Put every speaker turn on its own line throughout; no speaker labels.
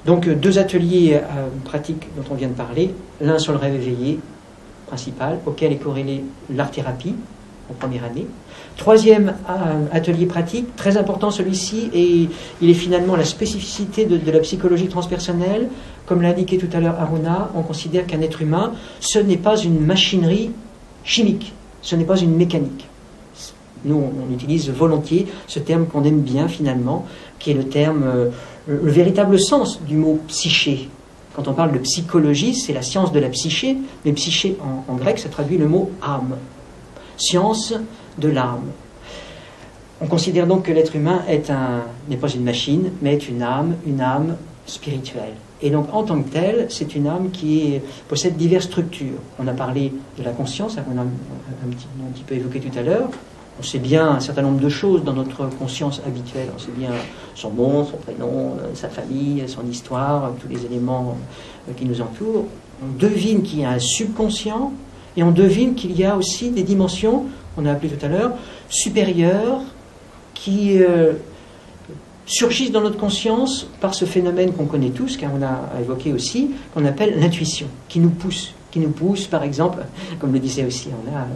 Donc deux ateliers pratiques dont on vient de parler, l'un sur le rêve éveillé principal, auquel est corrélée l'art-thérapie en première année. Troisième atelier pratique, très important celui-ci, et il est finalement la spécificité de la psychologie transpersonnelle. Comme l'a indiqué tout à l'heure Aruna, on considère qu'un être humain, ce n'est pas une machinerie chimique, ce n'est pas une mécanique. Nous, on utilise volontiers ce terme qu'on aime bien finalement, qui est le terme, le véritable sens du mot psyché. Quand on parle de psychologie, c'est la science de la psyché, mais psyché en grec, ça traduit le mot âme. Science de l'âme. On considère donc que l'être humain n'est pas une machine, mais est une âme spirituelle. Et donc, en tant que telle, c'est une âme qui possède diverses structures. On a parlé de la conscience, on a un petit peu évoqué tout à l'heure. On sait bien un certain nombre de choses dans notre conscience habituelle. On sait bien son nom, son prénom, sa famille, son histoire, tous les éléments qui nous entourent. On devine qu'il y a un subconscient et on devine qu'il y a aussi des dimensions, on a appelé tout à l'heure, supérieures qui surgissent dans notre conscience par ce phénomène qu'on connaît tous, car on a évoqué aussi, qu'on appelle l'intuition, qui nous pousse, par exemple, comme le disait aussi Anna,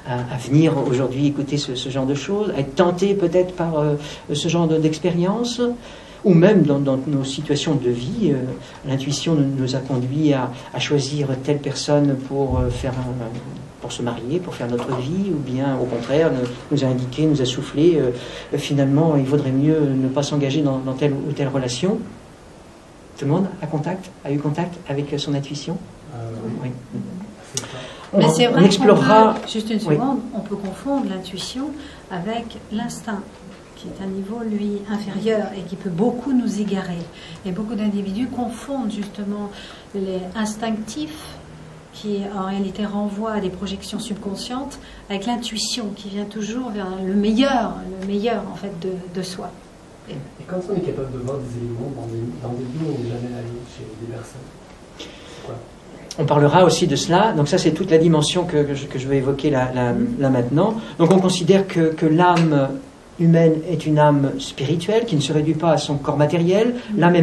à venir aujourd'hui écouter ce genre de choses, à être tenté peut-être par ce genre d'expérience, ou même dans nos situations de vie, l'intuition nous a conduit à choisir telle personne pour se marier, pour faire notre vie, ou bien au contraire nous a indiqué, nous a soufflé, finalement il vaudrait mieux ne pas s'engager dans telle ou telle relation. Tout le monde a eu contact avec son intuition? Oui.
Mais c'est vrai
on explorera.
Juste une seconde, on peut confondre l'intuition avec l'instinct, qui est un niveau, lui, inférieur et qui peut beaucoup nous égarer. Et beaucoup d'individus confondent justement les instinctifs, qui en réalité renvoient à des projections subconscientes, avec l'intuition qui vient toujours vers le meilleur en fait de soi.
Et quand on est capable de voir des éléments dans des lieux où on n'est jamais allé chez des personnes, quoi.
On parlera aussi de cela. Donc ça, c'est toute la dimension que je vais évoquer là maintenant. Donc on considère que l'âme humaine est une âme spirituelle qui ne se réduit pas à son corps matériel. L'âme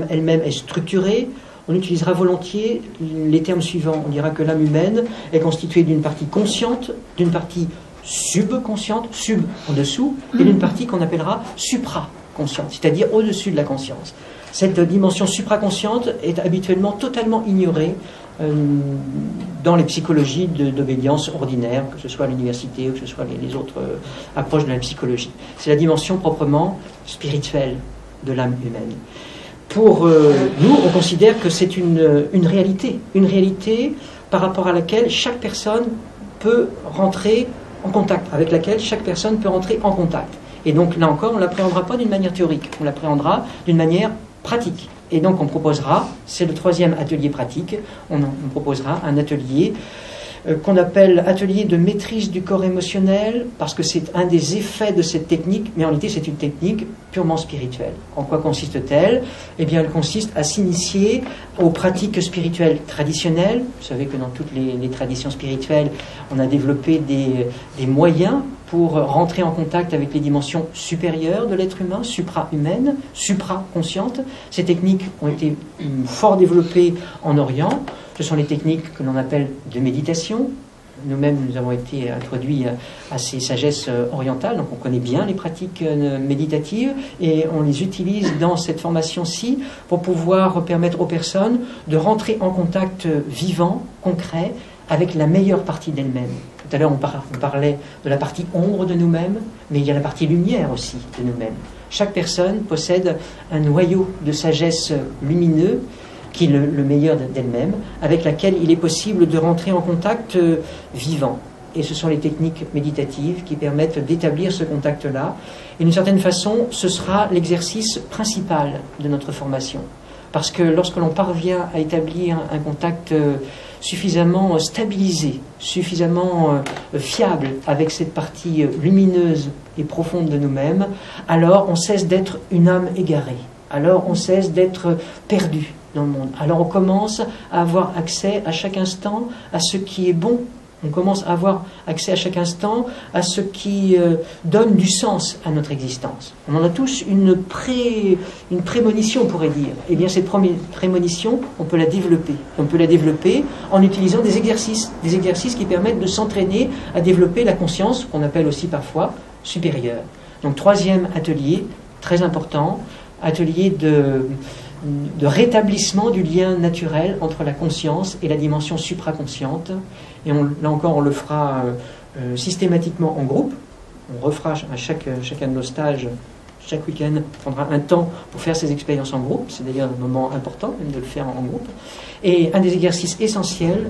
elle-même est structurée. On utilisera volontiers les termes suivants. On dira que l'âme humaine est constituée d'une partie consciente, d'une partie subconsciente, sub en dessous, et d'une partie qu'on appellera supraconsciente, c'est-à-dire au-dessus de la conscience. Cette dimension supraconsciente est habituellement totalement ignorée dans les psychologies d'obédience ordinaire, que ce soit à l'université ou que ce soit les autres approches de la psychologie. C'est la dimension proprement spirituelle de l'âme humaine. Pour nous, on considère que c'est une réalité par rapport à laquelle chaque personne peut rentrer en contact, avec laquelle chaque personne peut rentrer en contact. Et donc là encore, on ne l'appréhendra pas d'une manière théorique, on l'appréhendra d'une manière pratique. Et donc on proposera, c'est le troisième atelier pratique, on proposera un atelier qu'on appelle atelier de maîtrise du corps émotionnel, parce que c'est un des effets de cette technique, mais en réalité c'est une technique purement spirituelle. En quoi consiste-t-elle? Eh bien elle consiste à s'initier aux pratiques spirituelles traditionnelles. Vous savez que dans toutes les traditions spirituelles, on a développé des moyens pour rentrer en contact avec les dimensions supérieures de l'être humain, supra-humaines, supra-conscientes. Ces techniques ont été fort développées en Orient. Ce sont les techniques que l'on appelle de méditation. Nous-mêmes, nous avons été introduits à ces sagesses orientales, donc on connaît bien les pratiques méditatives et on les utilise dans cette formation-ci pour pouvoir permettre aux personnes de rentrer en contact vivant, concret, avec la meilleure partie d'elles-mêmes. Tout à l'heure, on parlait de la partie ombre de nous-mêmes, mais il y a la partie lumière aussi de nous-mêmes. Chaque personne possède un noyau de sagesse lumineux, qui est le meilleur d'elle-même, avec laquelle il est possible de rentrer en contact vivant. Et ce sont les techniques méditatives qui permettent d'établir ce contact-là. Et d'une certaine façon, ce sera l'exercice principal de notre formation. Parce que lorsque l'on parvient à établir un contact suffisamment stabilisé, suffisamment fiable avec cette partie lumineuse et profonde de nous-mêmes, alors on cesse d'être une âme égarée. Alors on cesse d'être perdu dans le monde. Alors on commence à avoir accès à chaque instant à ce qui est bon On commence à avoir accès à chaque instant à ce qui donne du sens à notre existence. On en a tous une prémonition, on pourrait dire. Eh bien, cette prémonition, on peut la développer. On peut la développer en utilisant des exercices qui permettent de s'entraîner à développer la conscience, qu'on appelle aussi parfois supérieure. Donc, troisième atelier, très important, atelier de rétablissement du lien naturel entre la conscience et la dimension supraconsciente. Et là encore, on le fera systématiquement en groupe. On refera à chacun de nos stages, chaque week-end, on prendra un temps pour faire ces expériences en groupe. C'est d'ailleurs un moment important même de le faire en groupe. Et un des exercices essentiels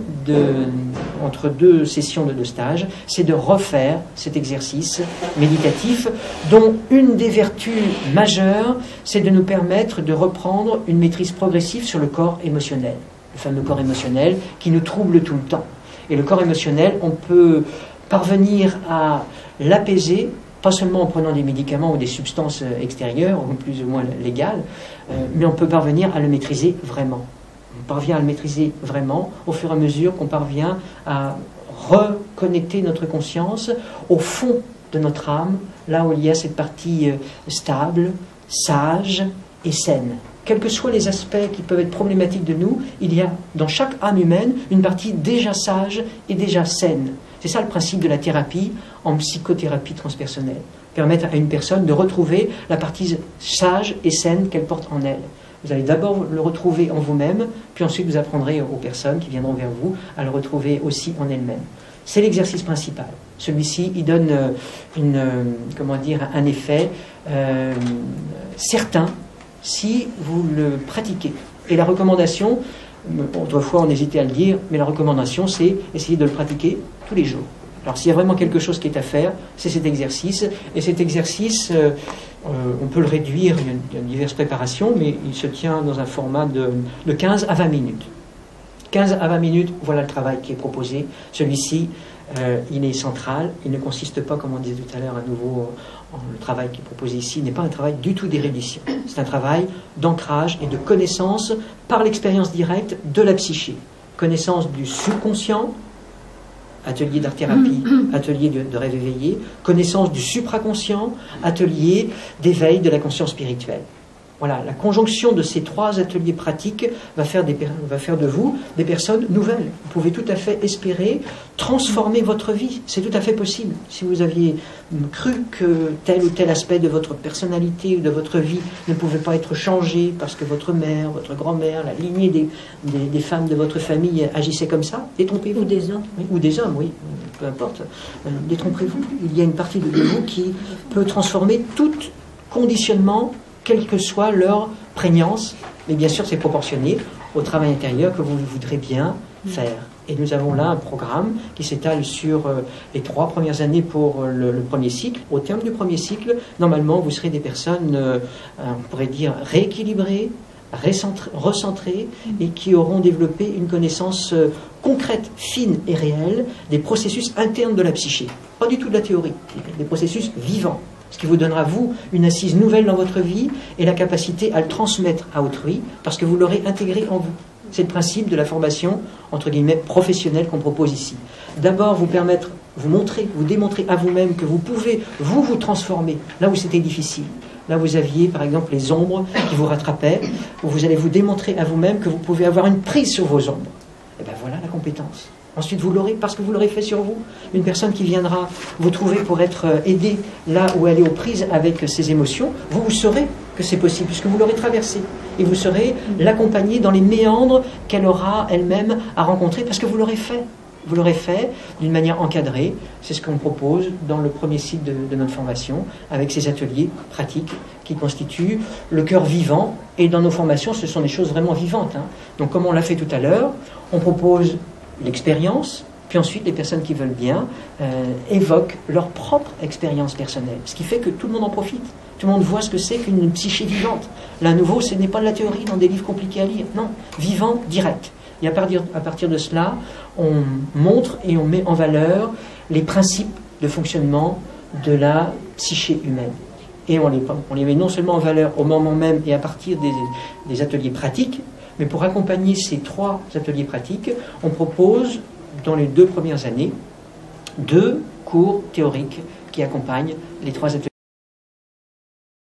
entre deux sessions de 2 stages, c'est de refaire cet exercice méditatif dont une des vertus majeures, c'est de nous permettre de reprendre une maîtrise progressive sur le corps émotionnel. Le fameux corps émotionnel qui nous trouble tout le temps. Et le corps émotionnel, on peut parvenir à l'apaiser, pas seulement en prenant des médicaments ou des substances extérieures, ou plus ou moins légales, mais on peut parvenir à le maîtriser vraiment. On parvient à le maîtriser vraiment au fur et à mesure qu'on parvient à reconnecter notre conscience au fond de notre âme, là où il y a cette partie stable, sage et saine. Quels que soient les aspects qui peuvent être problématiques de nous, il y a dans chaque âme humaine une partie déjà sage et déjà saine. C'est ça le principe de la thérapie en psychothérapie transpersonnelle. Permettre à une personne de retrouver la partie sage et saine qu'elle porte en elle. Vous allez d'abord le retrouver en vous-même, puis ensuite vous apprendrez aux personnes qui viendront vers vous à le retrouver aussi en elles-mêmes. C'est l'exercice principal. Celui-ci, il donne un effet certain si vous le pratiquez. Et la recommandation, autrefois on hésitait à le dire, mais la recommandation c'est essayer de le pratiquer tous les jours. Alors s'il y a vraiment quelque chose qui est à faire, c'est cet exercice. Et cet exercice, on peut le réduire, il y a diverses préparations, mais il se tient dans un format de 15 à 20 minutes. 15 à 20 minutes, voilà le travail qui est proposé. Celui-ci, il est central, il ne consiste pas, comme on disait tout à l'heure, à nouveau, le travail qui est proposé ici n'est pas un travail du tout d'érudition. C'est un travail d'ancrage et de connaissance par l'expérience directe de la psyché. Connaissance du subconscient, atelier d'art-thérapie, atelier de rêve éveillé, connaissance du supraconscient, atelier d'éveil de la conscience spirituelle. Voilà, la conjonction de ces 3 ateliers pratiques va faire de vous des personnes nouvelles. Vous pouvez tout à fait espérer transformer votre vie. C'est tout à fait possible. Si vous aviez cru que tel ou tel aspect de votre personnalité ou de votre vie ne pouvait pas être changé parce que votre mère, votre grand-mère, la lignée des femmes de votre famille agissaient comme ça, détrompez-vous.
Ou des hommes.
Oui, ou des hommes, oui, peu importe. Détrompez-vous. Il y a une partie de vous qui peut transformer tout conditionnement, quelle que soit leur prégnance, mais bien sûr c'est proportionné au travail intérieur que vous voudrez bien faire. Et nous avons là un programme qui s'étale sur les 3 premières années pour le premier cycle. Au terme du premier cycle, normalement vous serez des personnes, on pourrait dire, rééquilibrées, recentrées, et qui auront développé une connaissance concrète, fine et réelle des processus internes de la psyché. Pas du tout de la théorie, des processus vivants. Ce qui vous donnera, vous, une assise nouvelle dans votre vie et la capacité à le transmettre à autrui parce que vous l'aurez intégré en vous. C'est le principe de la formation, entre guillemets, professionnelle qu'on propose ici. D'abord, vous démontrer à vous-même que vous pouvez, vous transformer là où c'était difficile. Là, vous aviez, par exemple, les ombres qui vous rattrapaient, où vous allez vous démontrer à vous-même que vous pouvez avoir une prise sur vos ombres. Et bien voilà la compétence. Ensuite, vous l'aurez parce que vous l'aurez fait sur vous. Une personne qui viendra vous trouver pour être aidée là où elle est aux prises avec ses émotions, vous saurez que c'est possible puisque vous l'aurez traversé. Et vous saurez l'accompagner dans les méandres qu'elle aura elle-même à rencontrer parce que vous l'aurez fait. Vous l'aurez fait d'une manière encadrée. C'est ce qu'on propose dans le premier cycle de notre formation avec ces ateliers pratiques qui constituent le cœur vivant. Et dans nos formations, ce sont des choses vraiment vivantes. Donc comme on l'a fait tout à l'heure, on propose l'expérience, puis ensuite les personnes qui veulent bien évoquent leur propre expérience personnelle, ce qui fait que tout le monde en profite, tout le monde voit ce que c'est qu'une psyché vivante. Là à nouveau, ce n'est pas de la théorie dans des livres compliqués à lire, non, vivant, direct. Et à partir de cela, on montre et on met en valeur les principes de fonctionnement de la psyché humaine. Et on les met non seulement en valeur au moment même et à partir des ateliers pratiques, mais pour accompagner ces 3 ateliers pratiques, on propose dans les 2 premières années, 2 cours théoriques qui accompagnent les 3 ateliers.